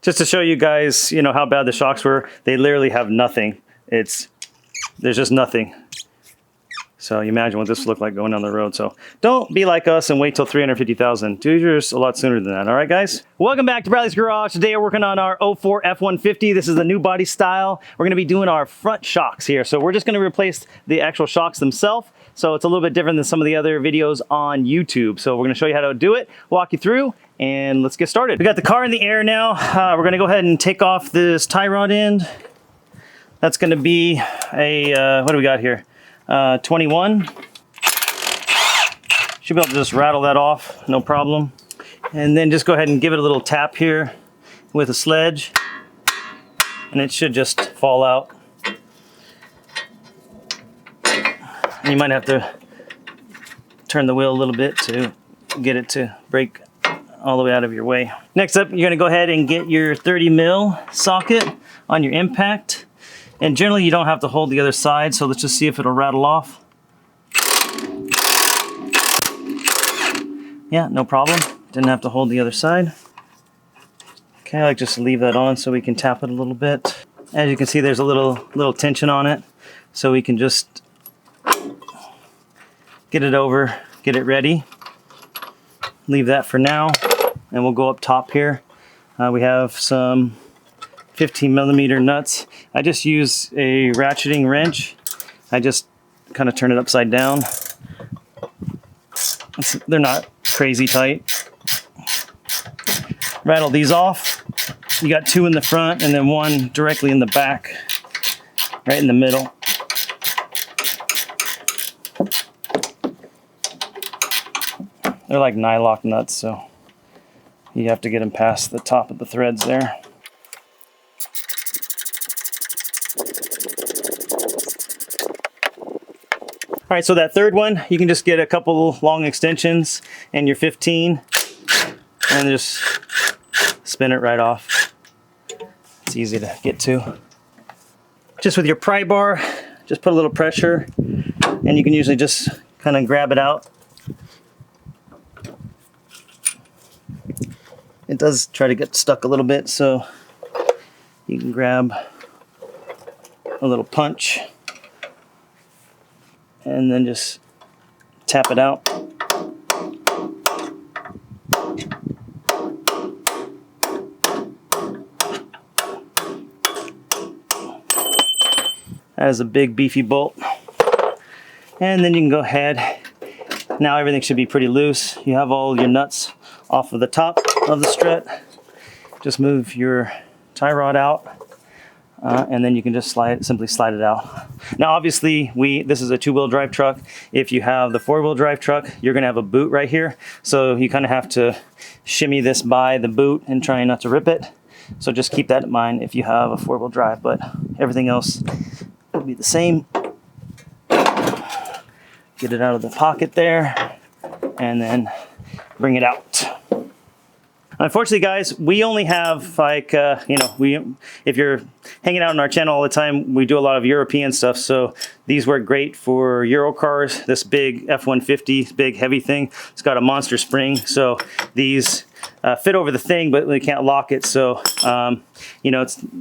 Just to show you guys, you know, how bad the shocks were, they literally have nothing. There's just nothing. So you imagine what this looked like going down the road. So don't be like us and wait till 350,000. Do yours a lot sooner than that. All right, guys? Welcome back to Bradley's Garage. Today we're working on our 04 F150. This is the new body style. We're going to be doing our front shocks here. So we're just going to replace the actual shocks themselves. So it's a little bit different than some of the other videos on YouTube. So we're going to show you how to do it, walk you through, and let's get started. We got the car in the air now. We're going to go ahead and take off this tie rod end. That's going to be a, what do we got here? 21. Should be able to just rattle that off, no problem. And then just go ahead and give it a little tap here with a sledge, and it should just fall out. And you might have to turn the wheel a little bit to get it to break all the way out of your way. Next up, you're gonna go ahead and get your 30 mil socket on your impact. And generally you don't have to hold the other side, so let's just see if it'll rattle off. Yeah, no problem. Didn't have to hold the other side. Okay, I like just to leave that on so we can tap it a little bit. As you can see, there's a little tension on it, so we can just get it over, get it ready. Leave that for now, and we'll go up top here. We have some 15 millimeter nuts. I just use a ratcheting wrench. I just kind of turn it upside down. They're not crazy tight. Rattle these off. You got two in the front and then one directly in the back, right in the middle. They're like nylock nuts, so you have to get them past the top of the threads there. All right, so that third one, you can just get a couple long extensions and your 15 and just spin it right off. It's easy to get to. Just with your pry bar, just put a little pressure and you can usually just kind of grab it out. It does try to get stuck a little bit, so you can grab a little punch and then just tap it out. That is a big beefy bolt. And then you can go ahead. Now everything should be pretty loose. You have all your nuts off of the top of the strut. Just move your tie rod out. And then you can just simply slide it out. Now obviously this is a 2-wheel drive truck. If you have the 4-wheel drive truck, you're gonna have a boot right here. So you kind of have to shimmy this by the boot and try not to rip it. So just keep that in mind if you have a 4-wheel drive, but everything else will be the same. Get it out of the pocket there and then bring it out. Unfortunately, guys, we only have like, if you're hanging out on our channel all the time, we do a lot of European stuff. So these work great for Euro cars. This big F150, big heavy thing, it's got a monster spring. So these fit over the thing, but we can't lock it. So,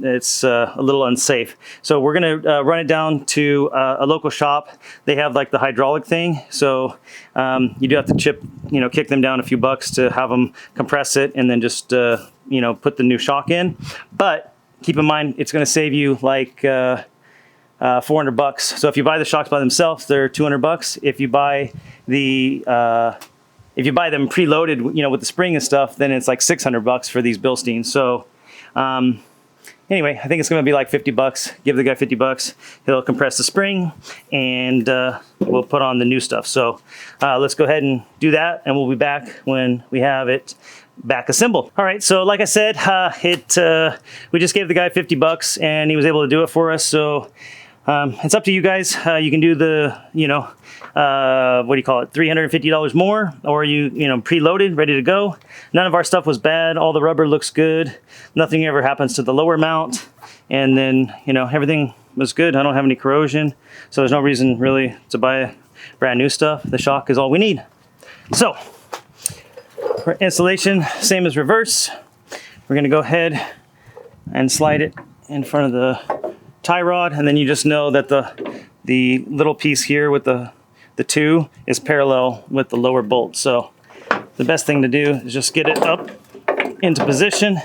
it's a little unsafe. So we're gonna run it down to a local shop. They have like the hydraulic thing. So you do have to kick them down a few bucks to have them compress it and then just, put the new shock in. But keep in mind, it's gonna save you like 400 bucks. So if you buy the shocks by themselves, they're 200 bucks. If you buy if you buy them preloaded, with the spring and stuff, then it's like 600 bucks for these Bilstein. So anyway, I think it's gonna be like 50 bucks. Give the guy 50 bucks. He'll compress the spring and we'll put on the new stuff. So let's go ahead and do that and we'll be back when we have it back assembled. All right, so like I said, we just gave the guy 50 bucks and he was able to do it for us. So it's up to you guys. You can do the, what do you call it, $350 more, or preloaded, ready to go. None of our stuff was bad. All the rubber looks good. Nothing ever happens to the lower mount. And then, everything was good. I don't have any corrosion. So there's no reason really to buy brand new stuff. The shock is all we need. So for installation, same as reverse. We're gonna go ahead and slide it in front of the tie rod, and then you just know that the little piece here with the two is parallel with the lower bolt. So the best thing to do is just get it up into position,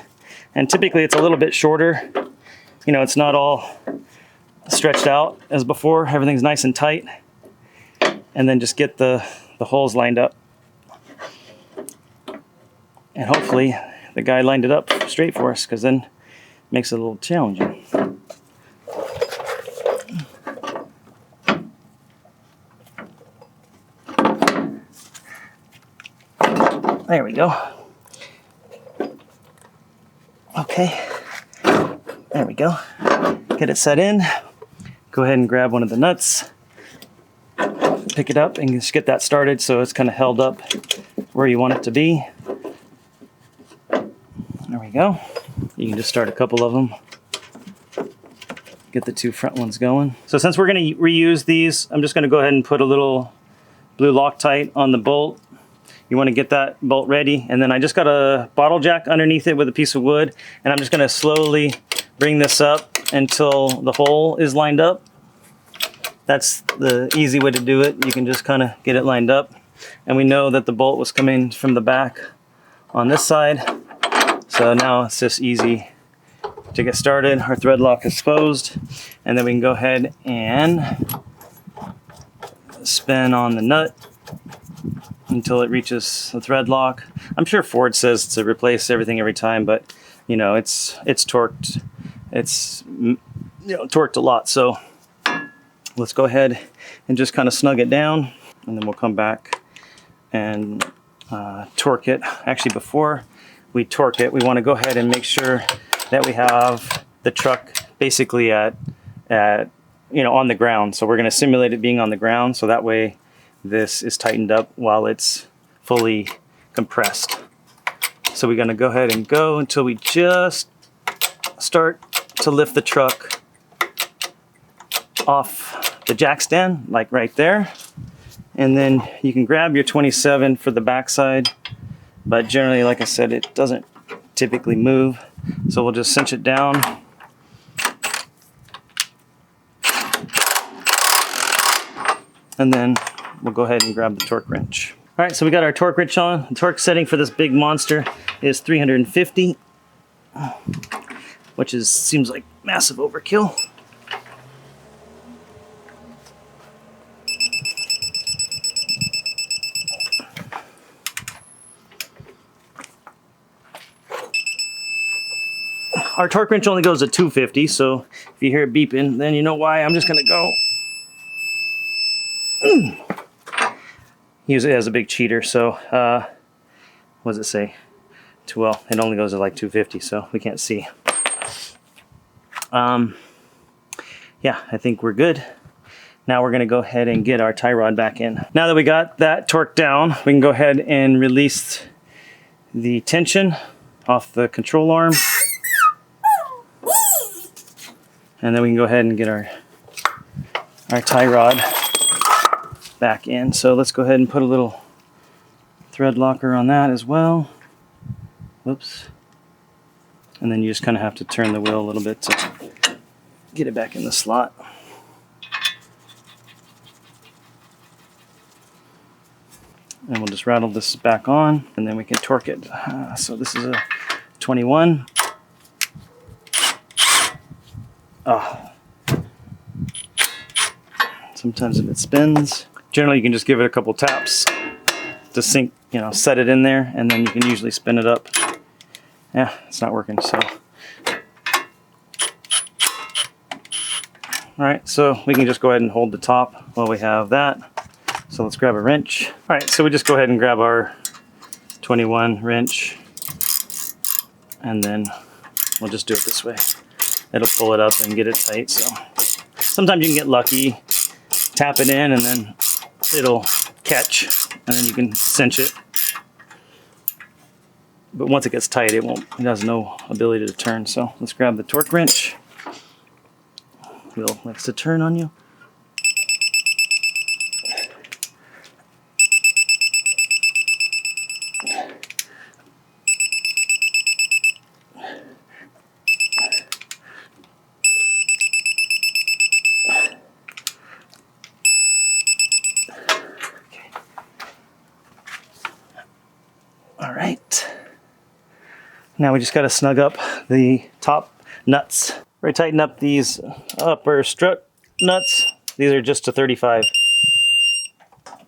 and typically it's a little bit shorter. You know, it's not all stretched out as before. Everything's nice and tight, and then just get the holes lined up. And hopefully the guy lined it up straight for us, because then it makes it a little challenging. There we go. Okay, there we go. Get it set in. Go ahead and grab one of the nuts. Pick it up and just get that started so it's kind of held up where you want it to be. There we go. You can just start a couple of them. Get the two front ones going. So since we're going to reuse these, I'm just going to go ahead and put a little blue Loctite on the bolt. You want to get that bolt ready, and then I just got a bottle jack underneath it with a piece of wood, and I'm just going to slowly bring this up until the hole is lined up. That's the easy way to do it. You can just kind of get it lined up, and we know that the bolt was coming from the back on this side, so now it's just easy to get started. Our thread lock is closed, and then we can go ahead and spin on the nut until it reaches the thread lock. I'm sure Ford says to replace everything every time, but you know, it's torqued. It's, you know, torqued a lot. So let's go ahead and just kind of snug it down, and then we'll come back and torque it. Actually, before we torque it, we want to go ahead and make sure that we have the truck basically at you know, on the ground. So we're going to simulate it being on the ground, so that way this is tightened up while it's fully compressed. So we're going to go ahead and go until we just start to lift the truck off the jack stand, like right there. And then you can grab your 27 for the backside, but generally, like I said, it doesn't typically move. So we'll just cinch it down. And then we'll go ahead and grab the torque wrench. All right, so we got our torque wrench on. The torque setting for this big monster is 350, which seems like massive overkill. Our torque wrench only goes to 250, so if you hear it beeping, then you know why. I'm just gonna go. Use it as a big cheater, so what does it say? Well, it only goes to like 250, so we can't see. Yeah, I think we're good. Now we're gonna go ahead and get our tie rod back in. Now that we got that torqued down, we can go ahead and release the tension off the control arm. And then we can go ahead and get our tie rod back in. So let's go ahead and put a little thread locker on that as well. Whoops. And then you just kind of have to turn the wheel a little bit to get it back in the slot. And we'll just rattle this back on, and then we can torque it. So this is a 21. Oh. Sometimes if it spins, generally you can just give it a couple taps to sink, you know, set it in there, and then you can usually spin it up. Yeah, it's not working, so. All right, so we can just go ahead and hold the top while we have that. So let's grab a wrench. All right, so we just go ahead and grab our 21 wrench, and then we'll just do it this way. It'll pull it up and get it tight. So sometimes you can get lucky, tap it in, and then it'll catch, and then you can cinch it. But once it gets tight, it has no ability to turn. So let's grab the torque wrench. Wheel likes to turn on you. All right. Now we just got to snug up the top nuts. We're going to tighten up these upper strut nuts. These are just to 35.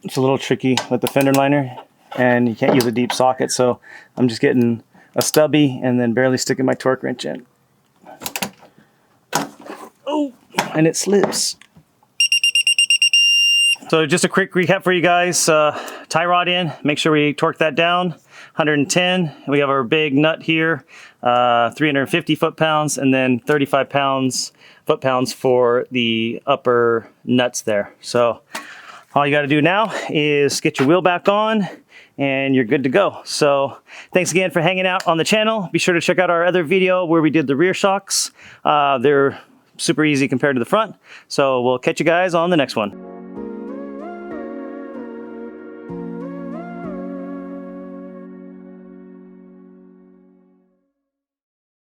It's a little tricky with the fender liner, and you can't use a deep socket, so I'm just getting a stubby and then barely sticking my torque wrench in. Oh, and it slips. So just a quick recap for you guys. Tie rod in, make sure we torque that down. 110. We have our big nut here, 350 foot-pounds, and then 35 foot-pounds for the upper nuts there. So all you got to do now is get your wheel back on and you're good to go. So thanks again for hanging out on the channel. Be sure to check out our other video where we did the rear shocks. They're super easy compared to the front. So we'll catch you guys on the next one.